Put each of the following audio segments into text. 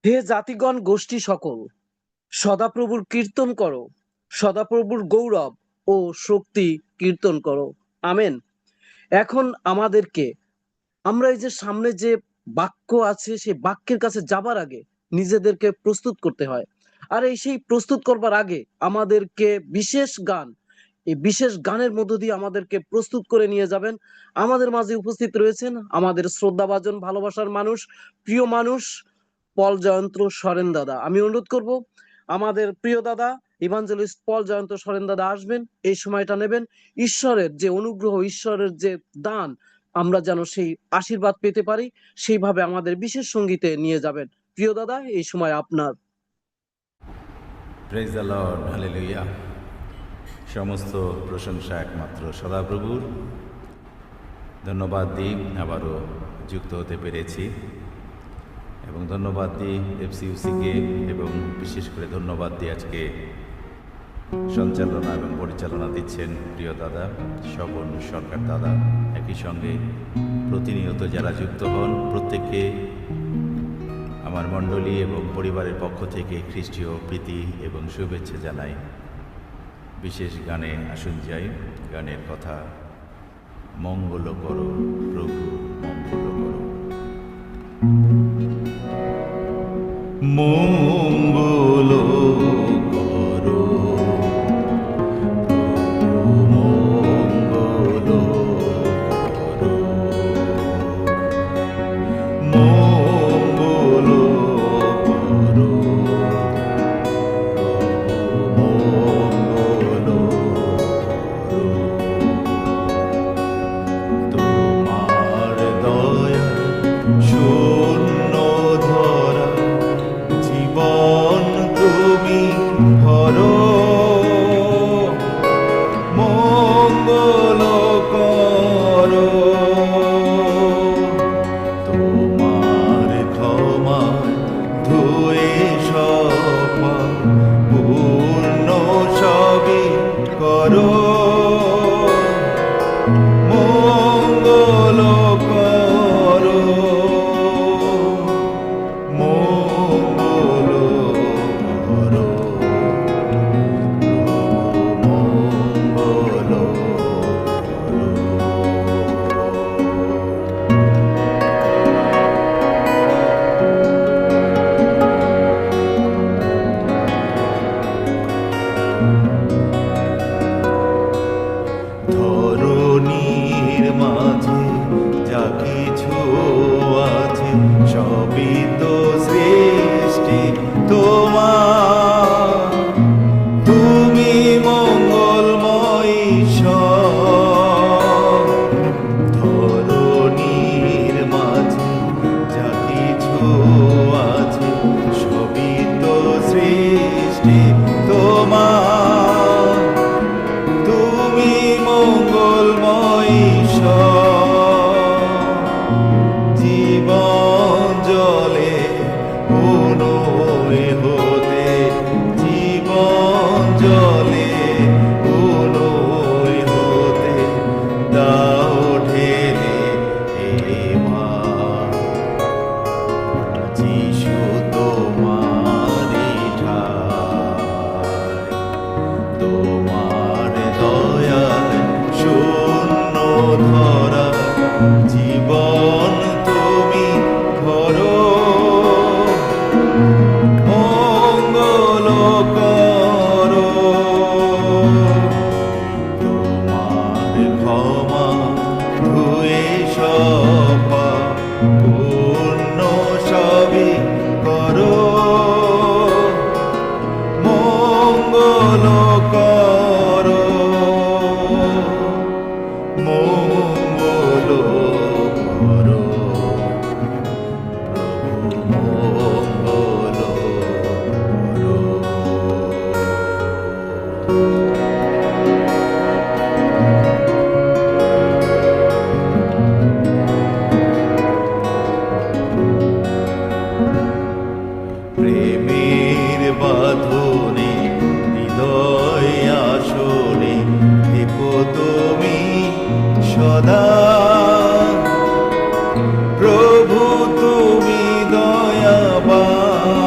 হে জাতিগণ গোষ্ঠী সকল, সদাপ্রভুর কীর্তন করো, সদাপ্রভুর গৌরব ও শক্তি কীর্তন করো। আমেন। এখন আমাদেরকে, আমরা এই যে সামনে যে বাক্য আছে সেই বাক্যের কাছে যাবার আগে নিজেদেরকে প্রস্তুত করতে হয়। আর এই সেই প্রস্তুত করবার আগে আমাদেরকে বিশেষ গান, এই বিশেষ গানের মধ্য দিয়ে আমাদেরকে প্রস্তুত করে নিয়ে যাবেন। আমাদের মাঝে উপস্থিত রয়েছেন আমাদের শ্রদ্ধাভাজন ভালোবাসার মানুষ, প্রিয় মানুষ পল জয়ন্ত সরেন দাদা। আমি অনুরোধ করব আমাদের প্রিয় দাদা ইভাঞ্জেলিস্ট পল জয়ন্ত সরেন দাদা আসবেন, এই সময়টা নেবেন। ঈশ্বরের যে অনুগ্রহ, ঈশ্বরের যে দান, আমরা যেন সেই আশীর্বাদ পেতে পারি, সেইভাবে আমাদের বিশেষ সঙ্গীতে নিয়ে যাবেন। প্রিয় দাদা, এই সময় আপনার। Praise the Lord, hallelujah. সমস্ত প্রশংসা একমাত্র সদাপ্রভুর। ধন্যবাদ দিই আবারও যুক্ত হতে পেরেছি, এবং ধন্যবাদ দিই এফসিইউসিকে, এবং বিশেষ করে ধন্যবাদ দিই আজকে সঞ্চালনা এবং পরিচালনা দিচ্ছেন প্রিয় দাদা স্বপন সরকার দাদা। একই সঙ্গে প্রতিনিয়ত যারা যুক্ত হন প্রত্যেককে আমার মণ্ডলী এবং পরিবারের পক্ষ থেকে খ্রিস্টীয় প্রীতি এবং শুভেচ্ছা জানাই। বিশেষ গানে আসুন যাই। গানের কথা, মঙ্গল করো প্রভু, মঙ্গল করো। মঙ্গল করো মঙ্গল করো, মঙ্গল করো মঙ্গল করো। তোমার দয়া শূন্য ধরা জীবন তুমি ভরো, মঙ্গল করো। তোমার ক্ষমা ধুয়ে সপা পূর্ণ সবই করো, মঙ্গল করো, মঙ্গল করো, মঙ্গল করো। ধরণীর মাঝে যা কিছু আছে সবই তো সৃষ্টি তোমার, তুমি মঙ্গলময় ঈশ্বর। ধরণীর মাঝে যা কিছু আছে সবই তো সৃষ্টি তোমার, তুমি মঙ্গলময় ঈশ্বর। জীবন জলে উনয়ে হতে, জীবন জলে উনয়ে হতে দাও ঢেলে এবার। যিশু তোমারি ঠাই, তোমার দয়ায় শূন্য ধরা জীবন তুমি ভরো, মঙ্গল করো। তোমার ক্ষমা ধুয়ে সপা পূর্ণ সবই করো, মঙ্গল করো, মঙ্গল করো, প্রভু মঙ্গল করো। প্রেমের বাঁধনে হৃদয় আসনে থেকো তুমি সদা, প্রভু তুমি দয়াবান।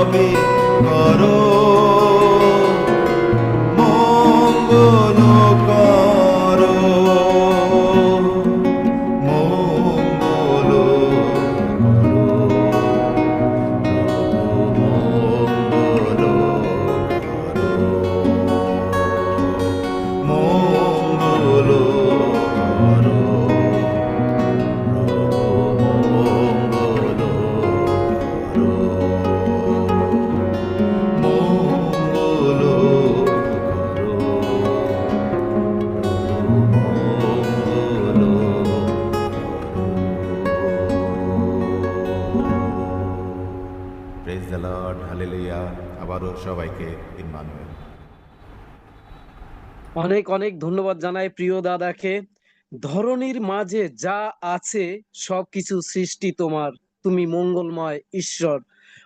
সবই করো, মঙ্গল করো, মঙ্গল মঙ্গল করো, মঙ্গল করো, মঙ্গল করো, মঙ্গল প্রেজ দ্য লর্ড, হালেলুয়া। আবারও সবাইকে ইম্মানুয়েল। অনেক অনেক ধন্যবাদ জানাই প্রিয় দাদাকে। ধরনীর মাঝে যা আছে সবকিছু সৃষ্টি তোমার, তুমি মঙ্গলময় ঈশ্বর।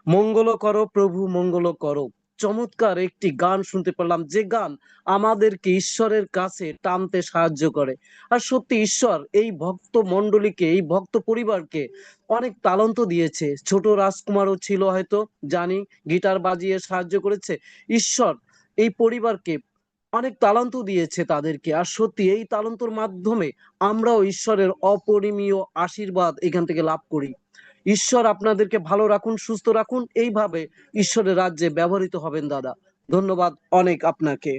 মঙ্গল করো প্রভু, মঙ্গল করো। চমৎকার একটি গান শুনতে পেলাম, যে গান আমাদেরকে ঈশ্বরের কাছে টানতে সাহায্য করে। আর সত্যি ঈশ্বর এই ভক্ত মণ্ডলীকে, এই ভক্ত পরিবারকে অনেক তালন্ত দিয়েছে। ছোট রাজকুমারও ছিল হয়তো, জানি, গিটার বাজিয়ে সাহায্য করেছে। ঈশ্বর এই পরিবারকে অনেক তালান্ত দিয়েছে তাদেরকে। আর সত্যি এই তালান্তর মাধ্যমে আমরাও ঈশ্বরের অপরিমেয় আশীর্বাদ এখান থেকে লাভ করি। ঈশ্বর আপনাদেরকে ভালো রাখুন, সুস্থ রাখুন। এইভাবে ঈশ্বরের রাজ্যে ব্যবহৃত হবেন দাদা। ধন্যবাদ অনেক আপনাকে।